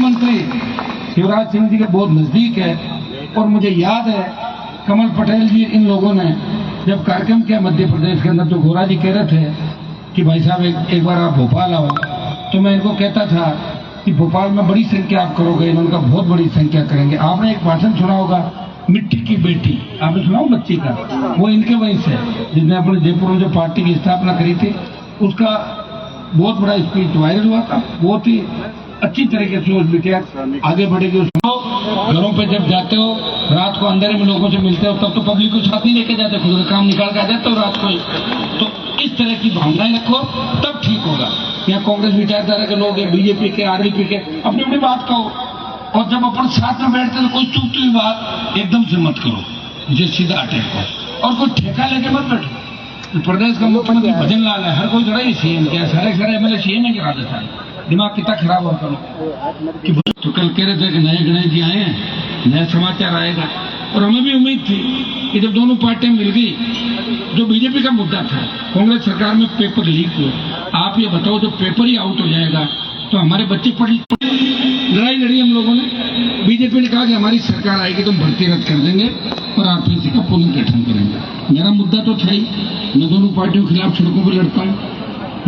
मुख्यमंत्री शिवराज सिंह जी के बहुत नजदीक है और मुझे याद है कमल पटेल जी इन लोगों ने जब कार्यक्रम किया मध्य प्रदेश के अंदर तो गोरा जी कह रहे थे कि भाई साहब एक बार आप भोपाल आओ, तो मैं इनको कहता था कि भोपाल में बड़ी संख्या आप करोगे, इन्होंने कहा बहुत बड़ी संख्या करेंगे। आपने एक भाषण सुना होगा मिट्टी की बेटी, आपने सुना हो बच्ची का, वो इनके वहीं से जिसने अपने जयपुर में जो पार्टी की स्थापना करी थी उसका बहुत बड़ा स्पीच वायरल हुआ था। बहुत ही अच्छी तरीके से उस बिटिया आगे बढ़ेगी। उसको घरों पे जब जाते हो रात को अंधेरे में लोगों से मिलते हो तब तो पब्लिक को साथ नहीं लेके जाते, खुद का काम निकाल के आ जाते हो रात को। तो इस तरह की भावनाएं रखो तब ठीक होगा। यहाँ कांग्रेस विचारधारा के लोग बीजेपी के आरएलपी के अपनी अपनी बात कहो, और जब अपन साथ में बैठते तो कोई चुपती हुई बात एकदम से मत करो, जो सीधा अटैक हो, और कोई ठेका लेके मत बैठो। प्रदेश का मुख्यमंत्री भजन लाल है, हर कोई जरा ही सीएम क्या, सारे एमएलए सीएम है कि राजस्थान, दिमाग कितना खराब होता है। तो कल कह रहे थे कि नए गणेश जी आए हैं, नया समाचार आएगा, और हमें भी उम्मीद थी कि जब दोनों पार्टियां मिल गई, जो बीजेपी का मुद्दा था कांग्रेस सरकार में पेपर लीक हुए, आप ये बताओ जब पेपर ही आउट हो जाएगा तो हमारे बच्चे पढ़ लड़ाई लड़ी हम लोगों ने। बीजेपी ने कहा कि हमारी सरकार आएगी तो हम भर्ती रद्द कर देंगे और आरपीसी का पुनर्गठन करेंगे। मेरा मुद्दा तो था ही, मैं दोनों पार्टियों के खिलाफ सड़कों पर लड़ता हूँ।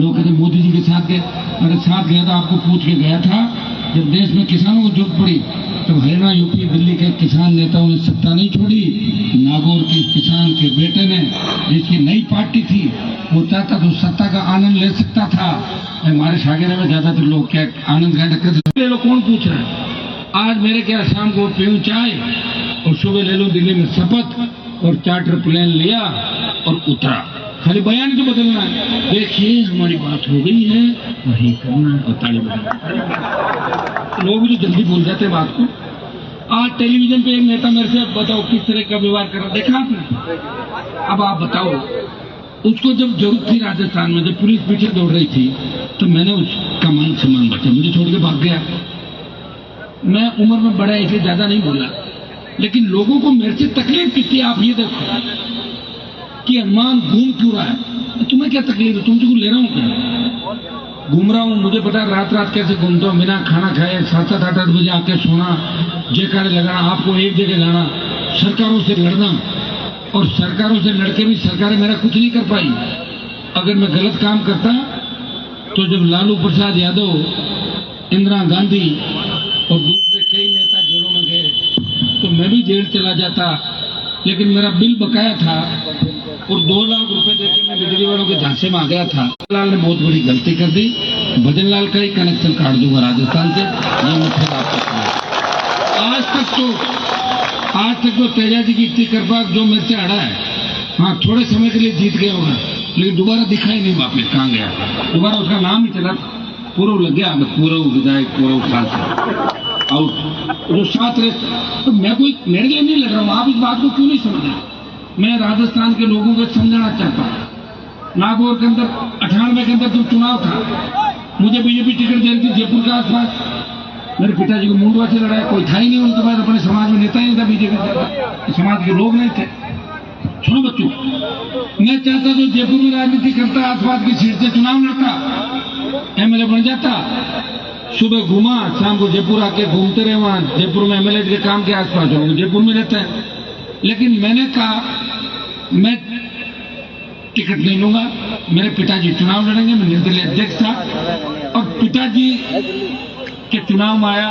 लोग कहते मोदी जी के साथ गए, अरे साथ गया था, आपको पूछ के गया था। जब देश में किसानों को जरूरत पड़ी तब हरियाणा यूपी दिल्ली के किसान नेताओं ने सत्ता नहीं छोड़ी। नागौर के किसान के बेटे ने, जिसकी नई पार्टी थी, वो चाहता तो सत्ता का आनंद ले सकता था। हमारे सागेरे में ज्यादातर लोग क्या आनंद का टक्कर ले लो, कौन पूछ रहा है। आज मेरे क्या शाम को पीऊं चाय और सुबह ले लो दिल्ली में शपथ, और चार्टर प्लेन लिया और उतरा। खाली बयान तो बदलना है, देखिए हमारी बात हो गई है, वही करना है, और ताली बजाना। लोग भी तो जल्दी भूल जाते बात को। आज टेलीविजन पे एक नेता मेरे से बताओ किस तरह का व्यवहार कर रहा, देखा आपने? अब आप बताओ, उसको जब जरूरत थी राजस्थान में, जब पुलिस पीछे दौड़ रही थी, तो मैंने उसका मान सम्मान बचा, मुझे छोड़ के भाग गया। मैं उम्र में बड़ा इसलिए ज्यादा नहीं बोला, लेकिन लोगों को मेरे से तकलीफ कितनी, आप ये देखो कि हनुमान घूम क्यों रहा है। तुम्हें क्या तकलीफ है? तुमसे ले रहा हूं क्या? घूम रहा हूं, मुझे पता रात रात कैसे घूमता हूं, बिना खाना खाए 7-7, 8-8 बजे आके सोना, जयकारे लगाना, आपको एक जगह लाना, सरकारों से लड़ना, और सरकारों से लड़के भी सरकारें मेरा कुछ नहीं कर पाई। अगर मैं गलत काम करता तो जब लालू प्रसाद यादव, इंदिरा गांधी और दूसरे कई नेता जेलों में गए तो मैं भी जेल चला जाता, लेकिन मेरा बिल बकाया था और 2 लाख रुपए देकर मैं बिजली वालों के झांसे में आ गया था। लाल ने बहुत बड़ी गलती कर दी, भजन लाल का ही कनेक्शन काट दूंगा राजस्थान से, ये मैं फिर आपको। आज तक तो तेजा जी की इतनी कृपा जो मेरे से अड़ा है, हाँ थोड़े समय के लिए जीत गया होगा, लेकिन दोबारा दिखाई नहीं वापिस, कहाँ गया दोबारा, उसका नाम ही चला, पूर्व लग गया, पूर्व विधायक, पूर्व सांसद आउट, जो साथ रहे। तो मैं कोई मेरे लिए नहीं लड़ रहा हूँ, आप इस बात को क्यों नहीं समझ रहे? मैं राजस्थान के लोगों को समझाना चाहता हूँ। नागौर के अंदर 98 के अंदर जब चुनाव था, मुझे बीजेपी टिकट दे रही थी जयपुर के आसपास, मेरे पिताजी को मुंडवा से लड़ाया, कोई था ही नहीं उनके पास, अपने समाज में नेता ही नहीं था बीजेपी से, समाज के लोग नहीं थे। सुनो बच्चों, मैं चाहता तो जयपुर में राजनीति करता, आसपास की सीट से चुनाव लड़ता, एमएलए बन जाता, सुबह घूमा, शाम को जयपुर आके घूमते रहे, वहां जयपुर में एमएलए के काम के आसपास लोग जयपुर में रहते हैं। लेकिन मैंने कहा मैं टिकट नहीं लूंगा, मेरे पिताजी चुनाव लड़ेंगे, मैं निर्दलीय अध्यक्ष था, और पिताजी के चुनाव में आया,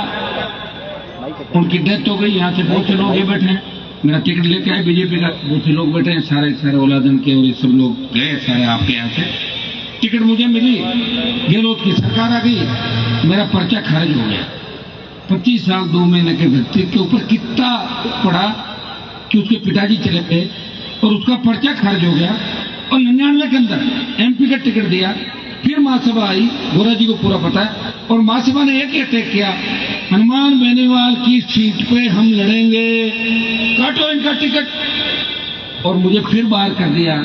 उनकी डेथ हो गई, यहाँ से बहुत से लोग ये बैठे हैं, मेरा टिकट लेके आए बीजेपी का, बहुत से लोग बैठे हैं, सारे औलादन के, और ये सब लोग गए सारे आपके यहाँ से, टिकट मुझे मिली, गहलोत की सरकार आ गई, मेरा पर्चा खारिज हो गया। 25 साल 2 महीने के व्यक्ति के ऊपर कितना पड़ा कि उसके पिताजी चले गए और उसका पर्चा खारिज हो गया, और 99 के अंदर एमपी का टिकट दिया, फिर महासभा आई, गोरा जी को पूरा पता है, और महासभा ने एक अटैक किया, हनुमान बेनीवाल की सीट पे हम लड़ेंगे, काटो इनका टिकट, और मुझे फिर बाहर कर दिया।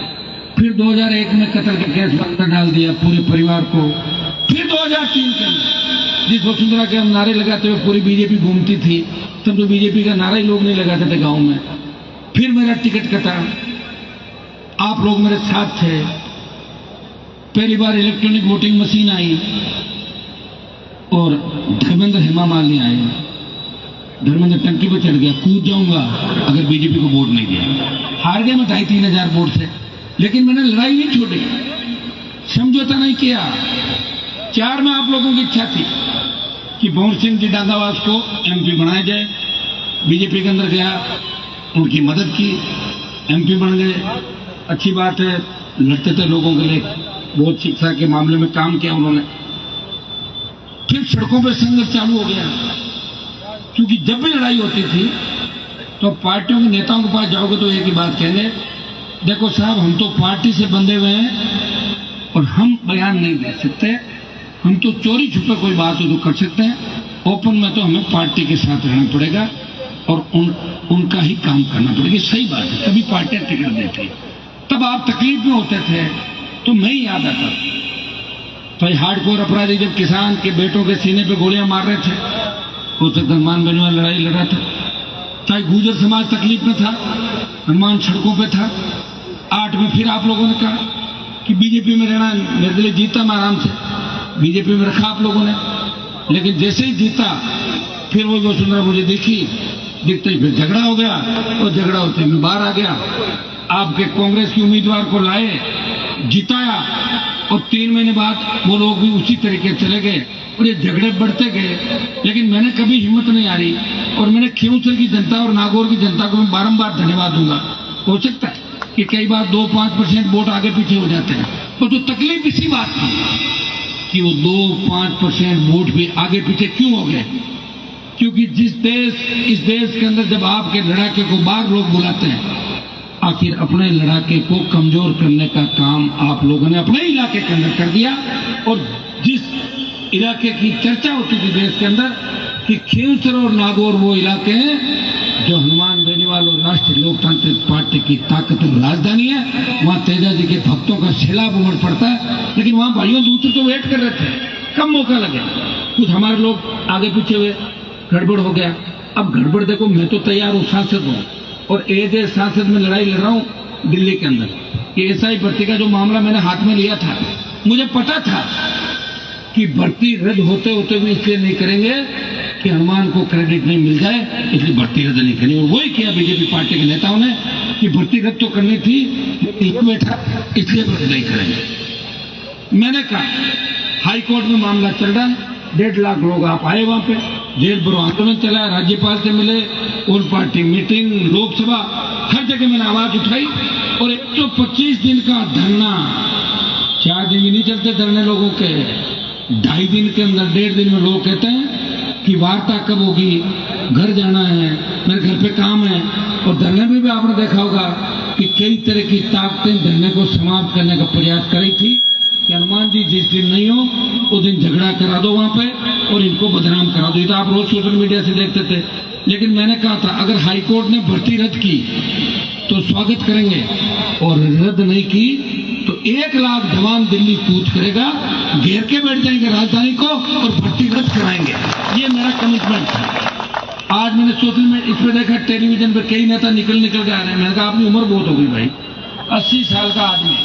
फिर 2001 में कत्ल का केस बंद डाल दिया पूरे परिवार को। फिर 2003 के अंदर जिस वसुंधरा के हम नारे लगाते हुए पूरी बीजेपी घूमती थी, तब तो बीजेपी का नारा ही लोग नहीं लगाते थे गांव में। फिर मेरा टिकट कटा, आप लोग मेरे साथ थे, पहली बार इलेक्ट्रॉनिक वोटिंग मशीन आई, और धर्मेंद्र हेमा मालिनी आए, धर्मेंद्र टंकी पर चढ़ गया, कूद जाऊंगा अगर बीजेपी को वोट नहीं दिया। हार गए मैं 2,500-3,000 वोट से, लेकिन मैंने लड़ाई नहीं छोड़ी, समझौता नहीं किया। 4 में आप लोगों की इच्छा थी कि भंवर सिंह जी डांगावास को एमपी बनाया जाए। बीजेपी के अंदर गया, उनकी मदद की, एमपी बन गए, अच्छी बात है। लड़ते थे लोगों के लिए, बहुत शिक्षा के मामले में काम किया उन्होंने। फिर सड़कों पर संघर्ष चालू हो गया, क्योंकि जब भी लड़ाई होती थी तो पार्टियों के नेताओं के पास जाओगे तो एक ही बात कहेंगे, देखो साहब हम तो पार्टी से बंधे हुए हैं और हम बयान नहीं दे सकते, हम तो चोरी छुपे कोई बात हो तो कर सकते हैं, ओपन में तो हमें पार्टी के साथ रहना पड़ेगा और उनका ही काम करना पड़ेगा। सही बात है, तभी पार्टियां टिकट देती है। तब आप तकलीफ में होते थे तो मैं ही याद आता, तो हार्डकोर अपराधी जब किसान के बेटों के सीने पे गोलियां मार रहे थे, वो तो हनुमान बेनीवाल लड़ाई लड़ा था। चाहे गुर्जर समाज तकलीफ में था, हनुमान सड़कों पे था। 8 में फिर आप लोगों ने कहा कि बीजेपी में रहना, मेरे लिए जीता मैं आराम से, बीजेपी में रखा आप लोगों ने। लेकिन जैसे ही जीता फिर वो वसुंधरा मुझे दिखते ही फिर झगड़ा हो गया, और झगड़ा होते ही मैं बाहर आ गया। आपके कांग्रेस के उम्मीदवार को लाए, जिताया, और 3 महीने बाद वो लोग भी उसी तरीके चले गए और ये झगड़े बढ़ते गए। लेकिन मैंने कभी हिम्मत नहीं हारी, और मैंने खींवसर की जनता और नागौर की जनता को मैं बारंबार धन्यवाद दूंगा। हो सकता है कि कई बार 2-5% वोट आगे पीछे हो जाते हैं, तो जो तकलीफ इसी बात की कि वो 2-5% वोट भी आगे पीछे क्यों हो गए, क्योंकि इस देश के अंदर जब आपके लड़ाके को बाहर लोग बुलाते हैं, आखिर अपने लड़ाके को कमजोर करने का काम आप लोगों ने अपने इलाके के अंदर कर दिया। और जिस इलाके की चर्चा होती थी देश के अंदर कि खींवसर और नागौर वो इलाके हैं जो हनुमान बेनीवाल और राष्ट्रीय लोकतांत्रिक पार्टी की ताकत और राजधानी है, वहां तेजा जी के भक्तों का सैलाब उमड़ पड़ता है। लेकिन वहां भाइयों दूसरे तो वेट कर रहे थे, कम मौका लगे, कुछ हमारे लोग आगे पीछे हुए, गड़बड़ हो गया। अब गड़बड़ देखो, मैं तो तैयार हूँ, सांसद हूँ, और एज ए सांसद में लड़ाई लड़ रहा हूँ दिल्ली के अंदर कि एसआई भर्ती का जो मामला मैंने हाथ में लिया था, मुझे पता था कि भर्ती रद्द होते होते भी इसलिए नहीं करेंगे कि हनुमान को क्रेडिट नहीं मिल जाए, इसलिए भर्ती रद्द नहीं करेंगे। और वही किया बीजेपी पार्टी के नेताओं ने कि भर्ती रद्द तो करनी थी, बैठा इसलिए रद्द नहीं करेंगे। मैंने कहा हाई कोर्ट में मामला चल रहा है, 1.5 लाख लोग आप आए वहां पे, जेल भरो आंदोलन चला, राज्यपाल से मिले, ऑल पार्टी मीटिंग, लोकसभा, हर जगह मैंने आवाज उठाई। और 125 दिन का धरना, 4 दिन भी नहीं चलते धरने लोगों के, 2.5 दिन के अंदर, 1.5 दिन में लोग कहते हैं कि वार्ता कब होगी, घर जाना है, मेरे घर पे काम है। और धरने में भी आपने देखा होगा कि कई तरह की ताकतें धरने को समाप्त करने का प्रयास करी थी कि हनुमान जी जिस दिन नहीं हो उस दिन झगड़ा करा दो वहां पे और इनको बदनाम करा दो। ये तो आप रोज सोशल मीडिया से देखते थे। लेकिन मैंने कहा था अगर हाईकोर्ट ने भर्ती रद्द की तो स्वागत करेंगे, और रद्द नहीं की तो 1 लाख जवान दिल्ली कूच करेगा, घेर के बैठ जाएंगे राजधानी को और भर्ती रद्द कराएंगे। ये मेरा कमिटमेंट है। आज मैंने सोशल में इसमें देखा, टेलीविजन पे कई नेता निकल के आ रहे हैं। मैंने कहा आपकी उम्र बहुत हो गई भाई, 80 साल का आदमी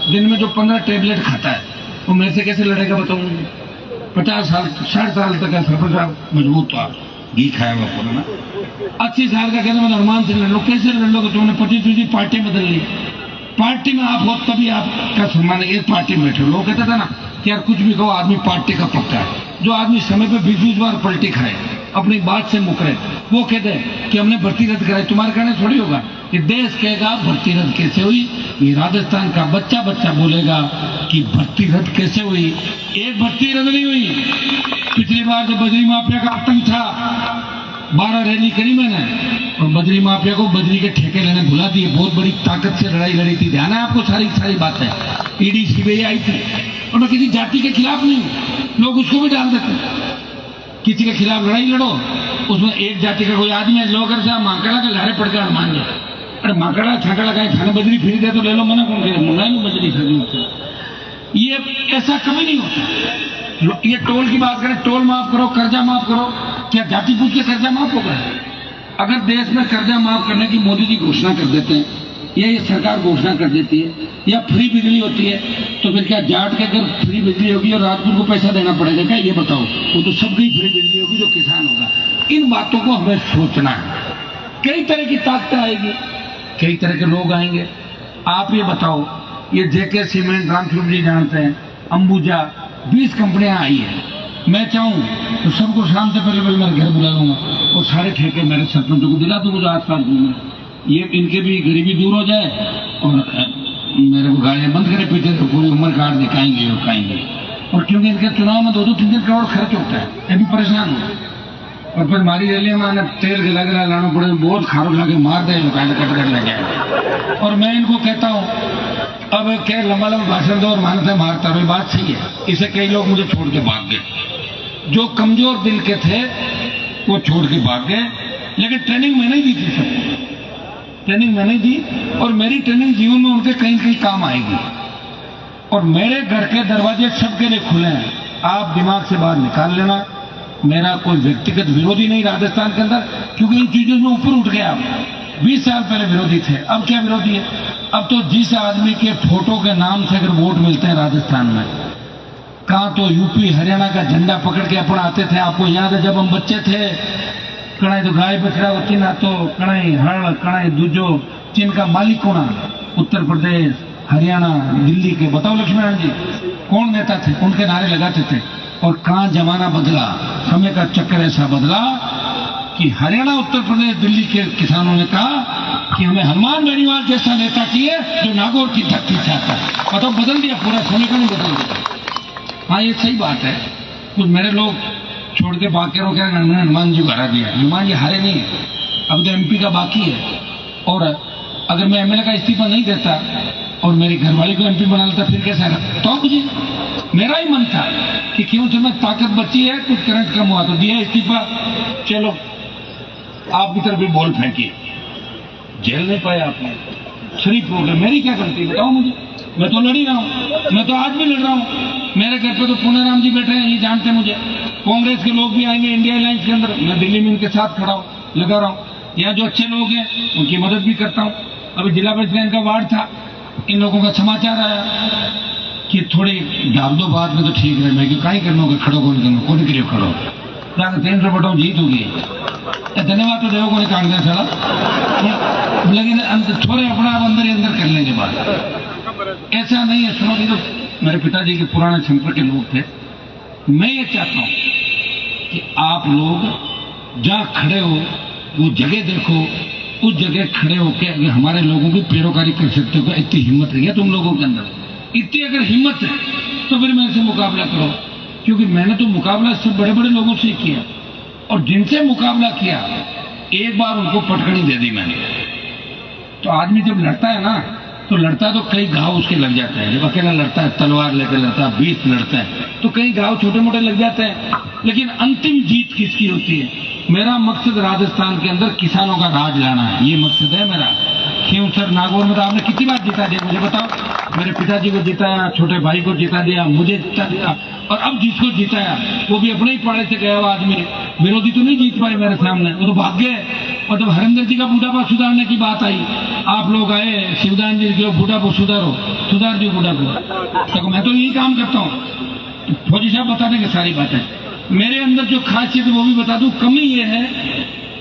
दिन में जो 15 टैबलेट खाता है वो मेरे से कैसे लड़ेगा बताऊंगी। 50 साल 60 साल तक है सरपंच साहब, मजबूत तो आप घी खाया हुआ पूरा ना। 80 साल का कहना मैं हनुमान से लड़ लो, कैसे लड़ लो? तुमने 25 पार्टी बदल ली, पार्टी में आप हो तभी आपका सम्मान है। पार्टी में बैठे लोग कहते थे ना कि यार कुछ भी कहो आदमी पार्टी का पक्का है। जो आदमी समय पे 20 बार पलटी खाए, अपनी बात से मुकरे, वो कहते हैं कि हमने भर्ती रद्द कराई। तुम्हारे कहने थोड़ी होगा कि देश कहेगा भर्ती रद्द कैसे हुई। ये राजस्थान का बच्चा बोलेगा कि भर्ती रद्द कैसे हुई। एक भर्ती रद्द नहीं हुई। पिछली बार जब बजरी माफिया का आतंक था, 12 रैली करी मैंने, और बजरी माफिया को बजरी के ठेके लेने भुला दिए। बहुत बड़ी ताकत से लड़ाई लड़ी थी, ध्यान है आपको सारी बातें। ईडी सीबीआई आई थी, और मैं किसी जाति के खिलाफ नहीं हूं, लोग उसको भी डाल देते। किसी के खिलाफ लड़ाई लड़ो, उसमें एक जाति का कोई आदमी है, लोग माकड़ा के लहरे पड़ कर मान जाए, अरे माकड़ा छाकड़ा का खाने बजरी फिर दे तो ले लो, मना कौन करे, मुंगा में बजरी खरीद। ये ऐसा कभी नहीं होता। ये टोल की बात करें, टोल माफ करो, कर्जा माफ करो, क्या जाति पूछ के कर्जा माफ होगा? अगर देश में कर्जा माफ करने की मोदी जी घोषणा कर देते हैं ये सरकार घोषणा कर देती है, या फ्री बिजली होती है, तो फिर क्या जाट के अगर फ्री बिजली होगी और राजपूत को पैसा देना पड़ेगा क्या? ये बताओ। वो तो सबकी फ्री बिजली होगी जो किसान होगा। इन बातों को हमें सोचना है। कई तरह की ताकतें आएगी, कई तरह के लोग आएंगे। आप ये बताओ, ये जेके सीमेंट, रामस्वरूप जी जानते हैं, अंबुजा, 20 कंपनियां आई है। मैं चाहूं तो सबको शाम से पहले मेरे घर बुला लूंगा और सारे ठेके मेरे सरपंचों को दिला दूंगा जो आसपास घूमे। ये इनके भी गरीबी दूर हो जाए और मेरे को गाड़ियां बंद करे पीछे, तो पूरी उम्र काट दिखाएंगे और खाएंगे। और क्योंकि इनके चुनाव में 2-3 करोड़ खर्च होता है, ये भी परेशान हो। और फिर हमारी रैली में तेल गिला गिला लाना पड़े, बहुत खारो लाके मार दे, कट कर लगे। और मैं इनको कहता हूँ, अब क्या लंबा लंबा भाषण दो और मानते मारता रहो, बात सही है। इसे कई लोग मुझे छोड़ के भाग गए, जो कमजोर दिल के थे वो छोड़ के भाग गए। लेकिन ट्रेनिंग मैंने ही दी थी सबको, ट्रेनिंग मैंने ही दी, और मेरी ट्रेनिंग जीवन में उनके कहीं कहीं काम आएगी। और मेरे घर के दरवाजे सबके लिए खुले हैं, आप दिमाग से बाहर निकाल लेना। मेरा कोई व्यक्तिगत विरोधी नहीं राजस्थान के अंदर, क्योंकि इन चीजों में ऊपर उठ गया। 20 साल पहले विरोधी थे, अब क्या विरोधी है? अब तो जिस आदमी के फोटो के नाम से अगर वोट मिलते हैं राजस्थान में, कहाँ तो यूपी हरियाणा का झंडा पकड़ के अपन आते थे। आपको याद है जब हम बच्चे थे, कणाई तो गाय बछड़ा को चिन्ह, तो कणाई हड़ कणाई दूजो चिन्ह का मालिक कौन? उत्तर प्रदेश, हरियाणा, दिल्ली के। बताओ लक्ष्मीनारायण जी कौन नेता थे? उनके नारे लगाते थे। और कहाँ जमाना बदला, समय का चक्कर ऐसा बदला कि हरियाणा, उत्तर प्रदेश, दिल्ली के किसानों ने कहा कि हमें हनुमान बेनीवाल जैसा नेता चाहिए जो नागौर की धरती से आता है। बताओ, बदल दिया, पूरा समीकरण बदल दिया। हाँ, ये सही बात है। कुछ मेरे लोग छोड़ के बाकी क्या हनुमान जी को हरा दिया। हनुमान जी हारे नहीं है, अब तो एमपी का बाकी है। और अगर मैं एमएलए का इस्तीफा नहीं देता और मेरी घरवाली को एमपी बना लेता, फिर कैसा है? तो मुझे मेरा ही मन था कि क्यों तुम्हें ताकत बची है, कुछ करंट कम हुआ तो दिया इस्तीफा, चलो आप की तरफ भी बॉल फेंकी, झेल नहीं पाया आपने, शरीफ हो गए। मेरी क्या गलती बताओ मुझे? मैं तो लड़ ही रहा हूँ, मैं तो आज भी लड़ रहा हूँ। मेरे घर पे तो पूनाराम जी बैठे हैं, ये जानते हैं मुझे। कांग्रेस के लोग भी आएंगे इंडिया अलायंस के अंदर, मैं दिल्ली में इनके साथ खड़ा हूँ, लगा रहा हूँ। यहाँ जो अच्छे लोग हैं उनकी मदद भी करता हूँ। अभी जिला परिषद का वार्ड था, इन लोगों का समाचार आया कि थोड़ी डाल दो बात में, तो ठीक है। मैं क्यों कहीं करना, खड़ो कौन करना, कौन के लिए खड़ो, 300 वोटों जीत होगी। धन्यवाद तो देव को नहीं काट देना साला, लेकिन थोड़े अपना आप अंदर ही अंदर कर लेंगे बात। ऐसा नहीं है। सुनो, तो मेरे पिताजी के पुराने संपर्क के लोग थे। मैं ये चाहता हूं कि आप लोग जहां खड़े हो वो जगह देखो, उस जगह खड़े होकर अगर हमारे लोगों की पैरोकारी कर सकते हो, इतनी हिम्मत नहीं है तुम लोगों के अंदर, इतनी अगर हिम्मत है तो फिर मेरे से मुकाबला करो। क्योंकि मैंने तो मुकाबला सब बड़े बड़े लोगों से किया, और जिनसे मुकाबला किया एक बार उनको पटकनी दे दी मैंने। तो आदमी जब लड़ता है ना, तो लड़ता तो कई घाव उसके लग जाते हैं। जब अकेला लड़ता है, तलवार लेकर लड़ता है, 20 लड़ता है, तो कई घाव छोटे मोटे लग जाते हैं। लेकिन अंतिम जीत किसकी होती है? मेरा मकसद राजस्थान के अंदर किसानों का राज लाना है, ये मकसद है मेरा। क्यों सर, नागौर में तो आपने कितनी बार जिता दिया मुझे बताओ? मेरे पिताजी को जिताया, छोटे भाई को जिता दिया, मुझे जिता दिया, और अब जिसको जिताया वो भी अपने ही पाड़े से गया हुआ आदमी है। विरोधी तो नहीं जीत पाए मेरे सामने, वो तो भाग गए। और जब हरिंदर जी का बूढ़ापा सुधारने की बात आई, आप लोग आए, शिवदान जी के बूढ़ापा सुधारो, सुधार दी बूढ़ापा। तो मैं तो यही काम करता हूँ। फौजी साहब बता देंगे सारी बातें। मेरे अंदर जो खासियत है वो भी बता दूं। कमी ये है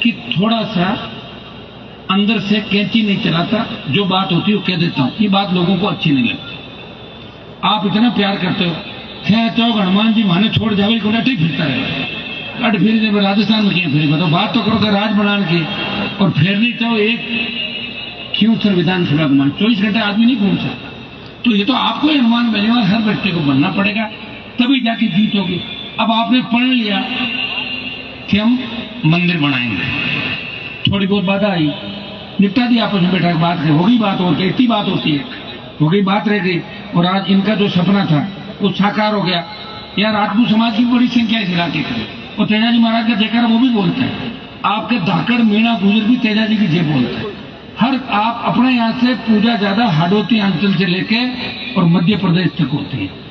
कि थोड़ा सा अंदर से कैंची नहीं चलाता, जो बात होती है वो कह देता हूँ। ये बात लोगों को अच्छी नहीं लगती। आप इतना प्यार करते हो, खैर चौक हनुमान जी माने छोड़ जावे को ठीक फिरता रहेगा, अट फिर जब राजस्थान में क्या फिर बताओ? बात तो करो राज बनान की, और फेरनी चाहो एक क्यों सर विधानसभा घुमान, 24 घंटे आदमी नहीं घूम सकता। तो ये तो आपको ही हनुमान बेनीवाल हर व्यक्ति को बनना पड़ेगा, तभी जाके जीत होगी। अब आपने पढ़ लिया कि हम मंदिर बनाएंगे, थोड़ी बहुत बाधा आई, निपटा दी, आपस में बैठा के बात हो गई, बात और इतनी बात होती है, हो गई बात रह गई। और आज इनका जो सपना था वो साकार हो गया। यार राजपूत समाज की बड़ी संख्या इस इलाके की, और तेजाजी महाराज का जयकारा वो भी बोलते हैं। आपके धाकड़ मीणा गुजर भी तेजाजी की जय बोलते हैं। हर आप अपने यहाँ से पूजा ज्यादा हाडोती अंचल से लेके और मध्य प्रदेश तक होती है।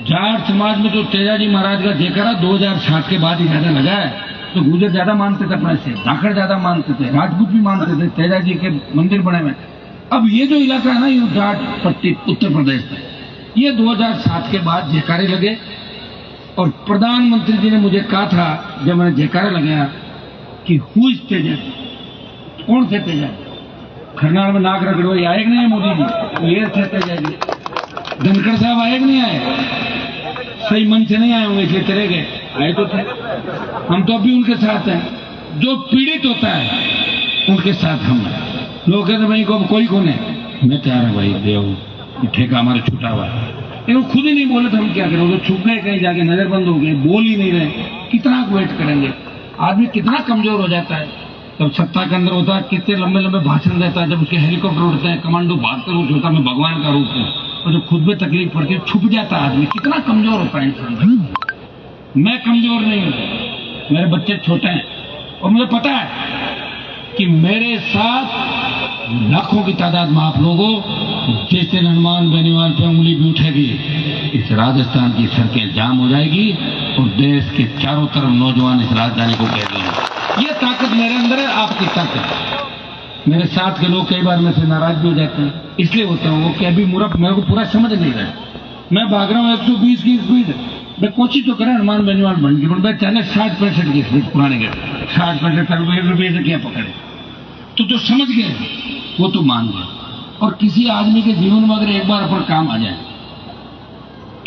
जाट समाज में तो तेजाजी महाराज का जयकारा 2007 के बाद ही ज्यादा लगा है। तो गुजर ज्यादा मानते थे अपने से, धाकड़ ज्यादा मानते थे, राजपूत भी मानते थे, तेजाजी के मंदिर बने हुए। अब ये जो इलाका है ना, ये घाट पट्टी उत्तर प्रदेश में, ये 2007 के बाद जयकारे लगे और प्रधानमंत्री जी ने मुझे कहा था जब मैंने जयकारे लगाया कि हु इज तेजस, कौन थे तेजस? खरनाल में नाक रगड़ो आए कि नहीं मोदी जी? ये थे तेजस जी। धनखड़ साहब आए कि नहीं आए? सही मन से नहीं आए होंगे इसलिए चले गए, आए तो थे। हम तो अभी उनके साथ हैं। जो पीड़ित होता है उनके साथ हम हैं। लोग कहते भाई को कोई कौन है, मैं तैयार है भाई, देव ठेका हमारे छूटा हुआ है। लेकिन खुद ही नहीं बोले तो हम क्या करें? वो छुप गए कहीं जाके, नजर बंद हो गए, बोल ही नहीं रहे, कितना वेट करेंगे? आदमी कितना कमजोर हो जाता है जब सत्ता के अंदर होता है, कितने लंबे लंबे भाषण देता है, जब उसके हेलीकॉप्टर उड़ते हैं, कमांडो भागकर रूप होता है, मैं भगवान का रूप हूँ, और जब खुद में तकलीफ पड़ती है छुप जाता है आदमी, कितना कमजोर होता है इंसान। मैं कमजोर नहीं हूँ, मेरे बच्चे छोटे हैं और मुझे पता है कि मेरे साथ लाखों की तादाद में आप लोगों, जिस दिन हनुमान बेनीवाल पे उंगली भी उठेगी, इस राजस्थान की सड़कें जाम हो जाएगी और देश के चारों तरफ नौजवान इस राजधानी को कह देंगे। ये ताकत मेरे अंदर है, आपकी ताकत। मेरे साथ के लोग कई बार मेरे से नाराज भी हो जाते हैं, इसलिए होता हूँ वो कि अभी मेरे को पूरा समझ नहीं रहा है। मैं भाग रहा हूँ 120 की स्पीड, मैं कोशिश तो करें हनुमान बेनीवाल बन की, मैं चाहे 60-65 की स्पीड पुराने के 60-65 से क्या पकड़े। तो जो समझ गए वो तो मान गए। और किसी आदमी के जीवन में अगर एक बार अपन काम आ जाए,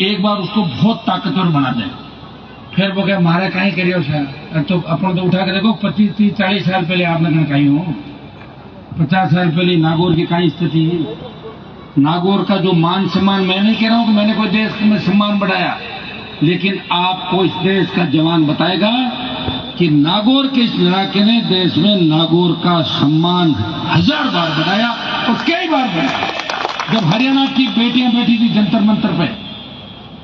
एक बार उसको बहुत ताकतवर बना दें, फिर वो क्या मारे कहीं करियो सर, तो अपन तो उठा के देखो 25-30-40 साल पहले आपने कहीं हो, 50 साल पहले नागौर की कहीं स्थिति। नागौर का जो मान सम्मान, मैं नहीं कह रहा हूं कि मैंने कोई देश में सम्मान बढ़ाया, लेकिन आपको इस देश का जवान बताएगा कि नागौर के इस लड़ाके ने देश में नागौर का सम्मान 1000 बार बढ़ाया और कई बार बढ़ाया। जब हरियाणा की बेटियां बैठी थी जंतर मंतर पे,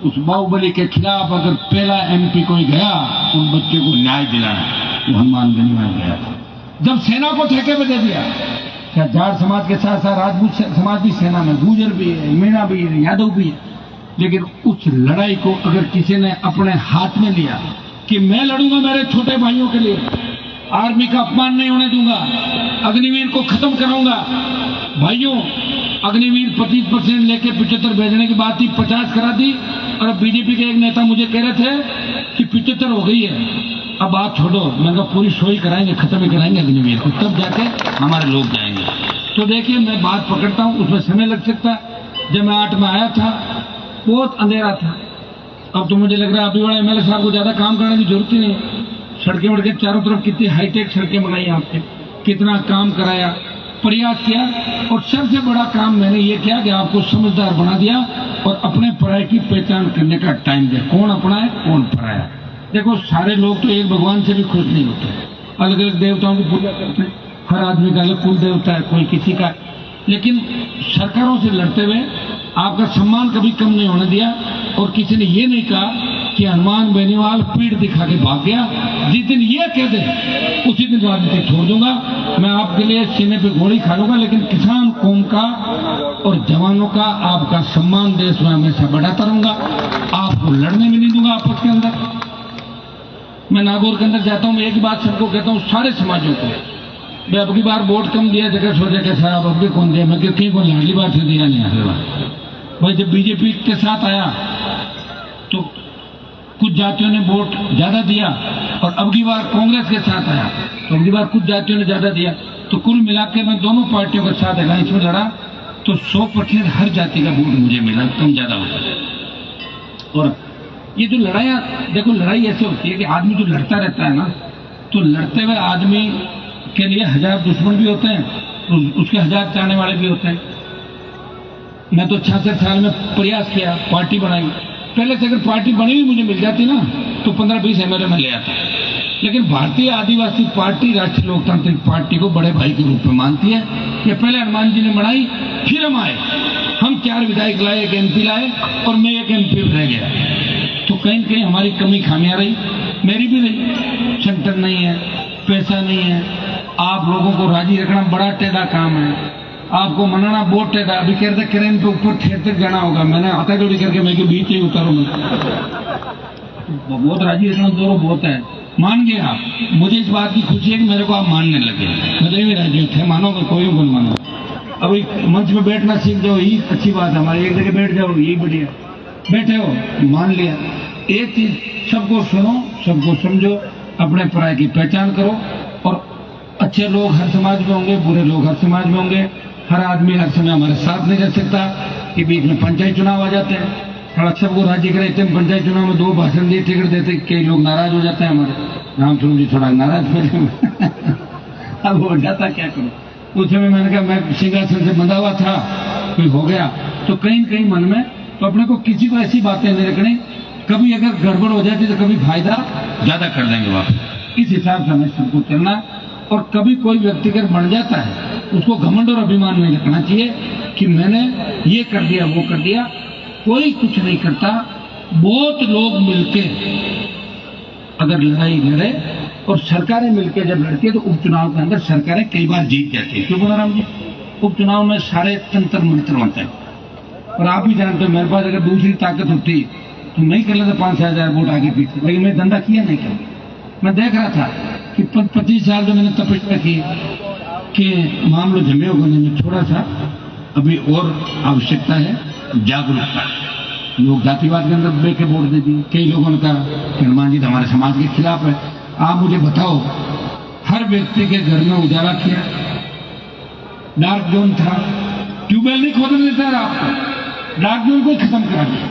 उस बाहुबली के खिलाफ अगर पहला एमपी कोई गया उन बच्चे को न्याय दिलाना, वो हनुमान बेनीवाल गया था। जब सेना को ठेके पे दे दिया, क्या जाट समाज के साथ साथ राजपूत समाज भी सेना में, गुर्जर भी है, मीणा भी है, यादव भी है, लेकिन उस लड़ाई को अगर किसी ने अपने हाथ में लिया कि मैं लड़ूंगा मेरे छोटे भाइयों के लिए, आर्मी का अपमान नहीं होने दूंगा, अग्निवीर को खत्म कराऊंगा। भाइयों, अग्निवीर 25% लेके 75 भेजने की बात थी, 50 करा दी। और अब बीजेपी के एक नेता मुझे कह रहे थे कि 75 हो गई है, अब बात छोड़ो। मैंने कहा पूरी शो ही कराएंगे, खत्म ही कराएंगे अग्निवीर को, तब जाके हमारे लोग जाएंगे। तो देखिए मैं बात पकड़ता हूँ, उसमें समय लग सकता है। जब मैं 8 में आया था बहुत अंधेरा था, अब तो मुझे लग रहा है अभी बड़ा एमएलए साहब को ज्यादा काम करने की जरूरत ही नहीं। सड़कें वड़कें चारों तरफ कितनी हाईटेक सड़कें बनाई आपने, कितना काम कराया, प्रयास किया। और सबसे बड़ा काम मैंने ये किया कि आपको समझदार बना दिया और अपने पराये की पहचान करने का टाइम दिया, कौन अपना है कौन पराया। देखो सारे लोग तो एक भगवान से भी खुश नहीं होते, अलग अलग देवताओं की पूजा करते हैं, हर आदमी का अलग कुल देवता है, कोई किसी का। लेकिन सरकारों से लड़ते हुए आपका सम्मान कभी कम नहीं होने दिया। और किसी ने ये नहीं कहा कि हनुमान बेनीवाल पीठ दिखा के भाग गया। जिस दिन ये कह दे उसी दिन राजनीति छोड़ दूंगा। मैं आपके लिए सीने पे गोली खा लूंगा, लेकिन किसान कौम का और जवानों का आपका सम्मान देश में हमेशा बढ़ाता रहूंगा। आपको लड़ने में नहीं दूंगा आपस के अंदर। मैं नागौर के अंदर जाता हूँ, मैं एक बात सबको कहता हूँ, सारे समाजों को, मैं अब की बार वोट कम दिया जगह सोचा कि साहब अब भी कौन दिया, मैं क्योंकि को लाडली बात से दिया नहीं आगे बार। भाई जब बीजेपी के साथ आया तो कुछ जातियों ने वोट ज्यादा दिया, और अब की बार कांग्रेस के साथ आया तो अब की बार कुछ जातियों ने ज्यादा दिया। तो कुल मिलाकर मैं दोनों पार्टियों के साथ अलायंस में लड़ा तो 100% हर जाति का वोट मुझे मिला, कम ज्यादा होता। और ये जो लड़ाइयाँ, देखो लड़ाई ऐसे होती है कि आदमी जो लड़ता रहता है ना, तो लड़ते हुए आदमी के लिए 1000 दुश्मन भी होते हैं, तो उसके 1000 चाहने वाले भी होते हैं। मैं तो 66 साल में प्रयास किया, पार्टी बनाई। पहले से अगर पार्टी बनी हुई मुझे मिल जाती ना तो 15-20 एमएलए में ले आता। लेकिन भारतीय आदिवासी पार्टी राष्ट्रीय लोकतांत्रिक पार्टी को बड़े भाई के रूप में मानती है। ये पहले हनुमान जी ने बनाई, फिर हम आए, हम 4 विधायक लाए, 1 एमपी लाए और मैं 1 एमपी रह गया। तो कहीं कहीं हमारी कमी खामियां रही, मेरी भी रही। सेंटर नहीं है, पैसा नहीं है, आप लोगों को राजी रखना बड़ा टेढ़ा काम है, आपको मनाना बहुत टेढ़ा। अभी कह रहे क्रेन पे ऊपर ठेर तक जाना होगा, मैंने हाथा जोड़ी करके मैं बीच ही उतारू, बहुत राजी रखना दोनों बहुत है। मान गए आप, मुझे इस बात की खुशी है कि मेरे को आप मानने लगे, मैं तो भी राजी थे, मानोगे कोई मत मानो। अभी मंच में बैठना सीख जाओ, यही अच्छी बात है हमारी, एक जगह बैठ जाओ यही बढ़िया, बैठे हो मान लिया। एक चीज, सबको सुनो, सबको समझो, अपने पराये की पहचान करो। और अच्छे लोग हर समाज में होंगे, बुरे लोग हर समाज में होंगे, हर आदमी हर समय हमारे साथ नहीं रह सकता। कि बीच में पंचायत चुनाव आ जाते हैं, थोड़ा सबको राजी करे, पंचायत चुनाव में 2 भाषण दिए टिकट देते, कई लोग नाराज हो जाते हैं, हमारे राम स्वरूप जी थोड़ा नाराज हो अब हो जाता, क्या करो। उस समय मैंने कहा मैं सिंहासन से बंधा हुआ था, कोई हो गया तो कहीं न कहीं मन में, तो अपने को किसी को ऐसी बातें नहीं रखनी, कभी अगर गड़बड़ हो जाती तो कभी फायदा ज्यादा कर देंगे वापस। इस हिसाब से हमें सबको चलना। और कभी कोई व्यक्ति अगर बन जाता है उसको घमंड और अभिमान नहीं रखना चाहिए कि मैंने ये कर दिया वो कर दिया। कोई कुछ नहीं करता, बहुत लोग मिलके अगर लड़ाई लड़े, और सरकारें मिलकर जब लड़ती है तो उपचुनाव के अंदर सरकारें कई बार जीत जाती है। क्यों बोला जी, उपचुनाव में सारे तंत्र मंत्र होते हैं। और आप भी जानते हो, मेरे पास अगर दूसरी ताकत होती तो नहीं कर लेता 5,000 वोट आगे पीछे, लेकिन मैं धंधा किया नहीं कर। मैं देख रहा था कि 25 साल जो मैंने तपस्या की कि मामलों जमे होने में थोड़ा सा अभी और आवश्यकता है जागरूकता। लोग जातिवाद के अंदर बेके वोट दे दिए। कई लोगों ने कहा कि हनुमान जी तो हमारे समाज के खिलाफ है। आप मुझे बताओ, हर व्यक्ति के घर में उजाला किया, डार्क जोन था, ट्यूबवेल नहीं खोदने देता था आपको, डार्क जोन को खत्म करा दिया।